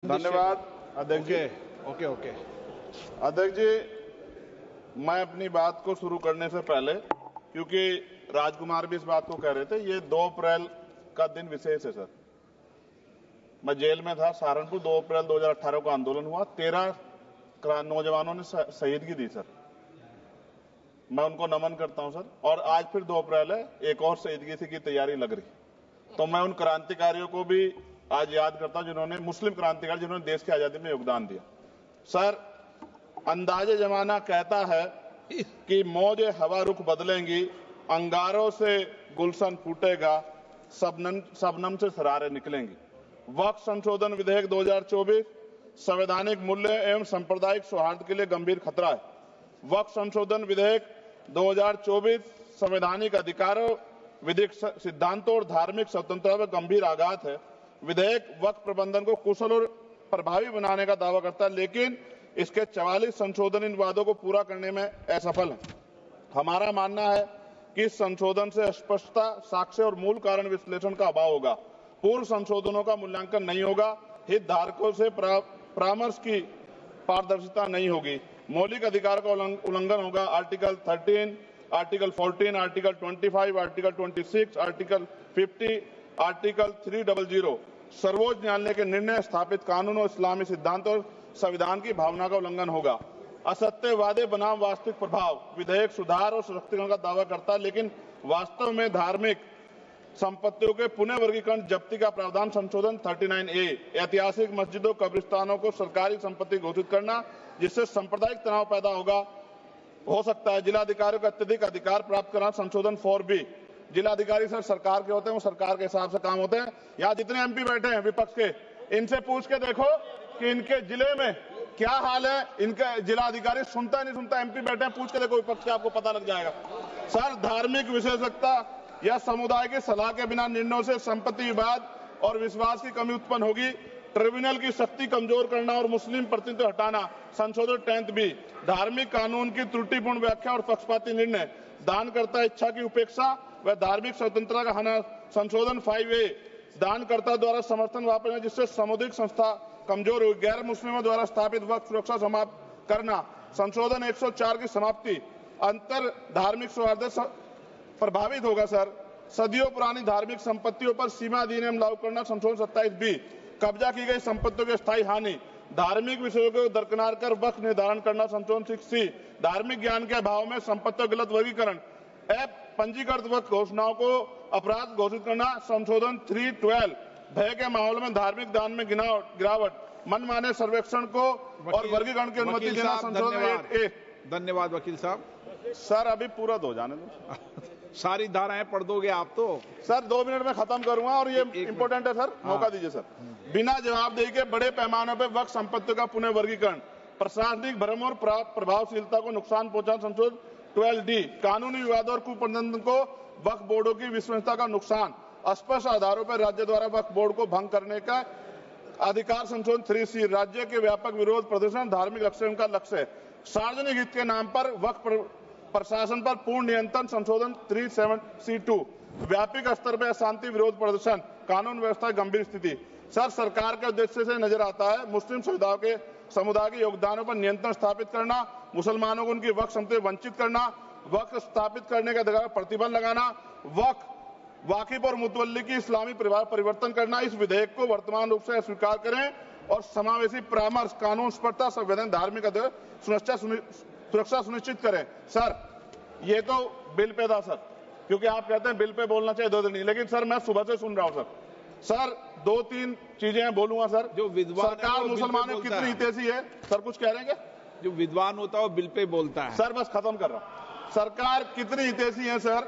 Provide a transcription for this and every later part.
धन्यवाद अध्यक्ष जी। Okay okay अध्यक्ष जी, मैं अपनी बात को शुरू करने से पहले, क्योंकि राजकुमार भी इस बात को कह रहे थे, ये 2 अप्रैल का दिन विशेष है सर। मैं जेल में था सहारनपुर, 2 अप्रैल 2018 को आंदोलन हुआ, 13 नौजवानों ने शहीदगी दी सर। मैं उनको नमन करता हूं सर। और आज फिर 2 अप्रैल है, एक और शहीदगी की तैयारी लग रही। तो मैं उन क्रांतिकारियों को भी आज याद करता हूं जिन्होंने, मुस्लिम क्रांतिकारी जिन्होंने देश की आजादी में योगदान दिया। सर, अंदाजे जमाना कहता है कि मौजे हवा रुख बदलेंगी, अंगारों से गुलशन फूटेगा, शबनम से सरारे निकलेंगी। वक्फ संशोधन विधेयक 2024 संवैधानिक मूल्य एवं सांप्रदायिक सौहार्द के लिए गंभीर खतरा है। वक्फ संशोधन विधेयक 2024 संवैधानिक अधिकारों, विधिक सिद्धांतों और धार्मिक स्वतंत्रता पर गंभीर आघात है। विधेयक वक्फ प्रबंधन को कुशल और प्रभावी बनाने का दावा करता है, लेकिन इसके 44 संशोधन इन वादों को पूरा करने में असफल है। हमारा मानना है कि इस संशोधन से स्पष्टता, साक्ष्य और मूल कारण विश्लेषण का अभाव होगा। पूर्व संशोधनों का मूल्यांकन नहीं होगा, हितधारकों से परामर्श की पारदर्शिता नहीं होगी, मौलिक अधिकार का उल्लंघन होगा। Article 13, article 14, article 25, article 26, article 50, article 300 सर्वोच्च न्यायालय के निर्णय, स्थापित कानून और इस्लामी सिद्धांत और संविधान की भावना का उल्लंघन होगा। असत्य वादे बनाम वास्तविक प्रभाव, विधेयक सुधार और सशक्तिकरण का दावा करता है, लेकिन वास्तव में धार्मिक संपत्तियों के पुनः वर्गीकरण, जब्ती का प्रावधान संशोधन 39A, ऐतिहासिक मस्जिदों, कब्रिस्तानों को सरकारी संपत्ति घोषित करना, जिससे सांप्रदायिक तनाव पैदा हो सकता है। जिलाधिकारी को अत्यधिक अधिकार प्राप्त करना, संशोधन 4B। जिलाधिकारी सर सरकार के होते हैं, वो सरकार के हिसाब से काम होते हैं। यहाँ जितने MP बैठे हैं विपक्ष के, इनसे पूछ के देखो कि इनके जिले में क्या हाल है। इनका जिलाधिकारी सुनता नहीं सुनता, MP बैठे हैं, पूछ के देखो विपक्ष के, आपको पता लग जाएगा। सर, धार्मिक विशेषज्ञता या समुदाय की सलाह के बिना निर्णयों से संपत्ति विवाद और विश्वास की कमी उत्पन्न होगी। ट्रिब्यूनल की शक्ति कमजोर करना और मुस्लिम प्रतिनिधित्व हटाना, संशोधन 10B। धार्मिक कानून की त्रुटिपूर्ण व्याख्या और पक्षपाती निर्णय, दानकर्ता इच्छा की उपेक्षा व धार्मिक स्वतंत्रता का हनन, संशोधन 5A। दानकर्ता द्वारा समर्थन वापस, जिससे सामुदायिक संस्था कमजोर हुई। गैर मुस्लिमों द्वारा स्थापित वक्फ सुरक्षा समाप्त करना, संशोधन 104 की समाप्ति। अंतर धार्मिक सौहार्द प्रभावित होगा सर। सदियों पुरानी धार्मिक संपत्तियों पर सीमा अधिनियम लागू करना, संशोधन 27B। कब्जा की गई संपत्तियों की स्थायी हानि, धार्मिक विषयों को दरकिनार कर वक्फ निर्धारण करना, संशोधन 6C। धार्मिक ज्ञान के अभाव में संपत्तियों का गलत वर्गीकरण, पंजीकृत वक्फ घोषणाओं को अपराध घोषित करना, संशोधन 312। भय के माहौल में धार्मिक दान में गिरावट, मनमाने सर्वेक्षण को और वर्गीकरण की अनुमति देना, संशोधन 8A। धन्यवाद वकील साहब। सर, अभी पूरा दो जाने दो। सारी धाराएं पढ़ दोगे आप तो? सर, 2 मिनट में खत्म करूंगा और ये इंपॉर्टेंट है सर, मौका दीजिए सर। बिना जवाबदेही के बड़े पैमाने पर वक्फ संपत्तियों का पुनः वर्गीकरण, प्रशासनिक भ्रम और प्रभावशीलता को नुकसान पहुंचाना, संशोधन 12D। कानूनी विवादों और कुप्रबंधन को वक्फ बोर्डों की विश्वसनीयता का नुकसान, अस्पष्ट आधारों पर राज्य द्वारा वक्फ बोर्ड को भंग करने का अधिकार, संशोधन 3C। राज्य के व्यापक विरोध प्रदर्शन, धार्मिक लक्ष्य का लक्ष्य, सार्वजनिक हित के नाम पर वक्फ प्रशासन पर पूर्ण नियंत्रण, संशोधन 37C2। व्यापक स्तर पर अशांति विरोध प्रदर्शन, कानून व्यवस्था गंभीर स्थिति। सर, सरकार के उद्देश्य से नजर आता है मुस्लिम समुदाय के योगदानों पर नियंत्रण स्थापित करना, मुसलमानों को उनकी वक्फ संपत्ति वंचित करना, वक्फ स्थापित करने के अधिकार पर प्रतिबंध लगाना, वाकिफ और मुतवल्ली की इस्लामी परिवर्तन करना। इस विधेयक को वर्तमान रूप से स्वीकार करें और समावेशी परामर्श, कानून स्पष्टता, संवैधानिक धार्मिक सुरक्षा सुनिश्चित करें। सर, ये तो बिल पे था सर, क्योंकि आप कहते हैं बिल पे बोलना चाहिए 2 दिन नहीं, लेकिन सर मैं सुबह से सुन रहा हूं सर 2-3 चीजें बोलूंगा सर। जो विद्वान सरकार मुसलमानों की कितनी हितैषी है सर, कुछ कह रहे हैं क्या? जो विद्वान होता है वो बिल पे बोलता है सर। बस खत्म कर रहा हूं। सरकार कितनी हितैषी है सर?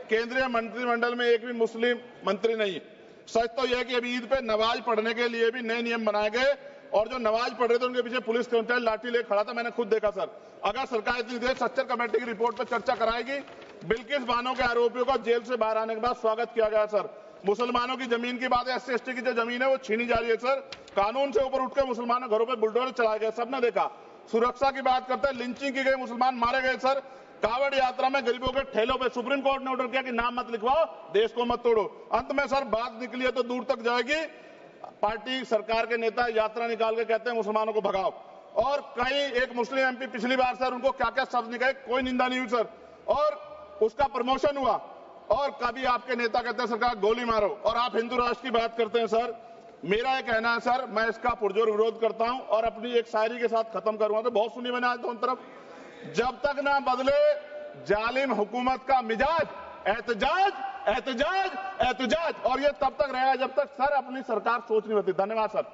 केंद्रीय मंत्रिमंडल में एक भी मुस्लिम मंत्री नहीं है। सच तो यह है कि अभी ईद पे नमाज पढ़ने के लिए भी नए नियम बनाए गए, और जो नमाज पढ़ रहे थे उनके पीछे पुलिस कर्मचारी लाठी लेकर खड़ा था, मैंने खुद देखा सर। अगर सरकार इतनी देर सच्चर कमेटी की रिपोर्ट पर चर्चा कराएगी, बिल्किस बानो के आरोपियों का जेल से बाहर आने के बाद स्वागत किया गया सर। मुसलमानों की जमीन की बात है, SC/ST की जो जमीन है वो छीनी जा रही है सर। कानून से ऊपर उठकर मुसलमानों घरों पर बुलडोजर चलाए गए, सबने देखा। सुरक्षा की बात करते हैं, लिंचिंग की गई, मुसलमान मारे गए सर। कावड़ यात्रा में गरीबों के ठेलों पे सुप्रीम कोर्ट ने ऑर्डर किया कि नाम मत लिखवाओ, देश को मत तोड़ो। अंत में सर बात निकली है तो दूर तक जाएगी। पार्टी सरकार के नेता यात्रा निकाल के कहते हैं मुसलमानों को भगाओ, और कई एक मुस्लिम एमपी पिछली बार सर उनको क्या क्या शब्द निकले, कोई निंदा नहीं हुई सर, और उसका प्रमोशन हुआ। और कभी आपके नेता कहते हैं सरकार गोली मारो, और आप हिंदू राष्ट्र की बात करते हैं सर। मेरा यह कहना है सर, मैं इसका पुरजोर विरोध करता हूं और अपनी एक शायरी के साथ खत्म करूंगा। तो बहुत सुनी मैंने आज दोनों तरफ, जब तक ना बदले जालिम हुकूमत का मिजाज, एहतजाज एहतजाज एहतजाज, और ये तब तक रहेगा जब तक सर अपनी सरकार सोच नहीं होती। धन्यवाद सर।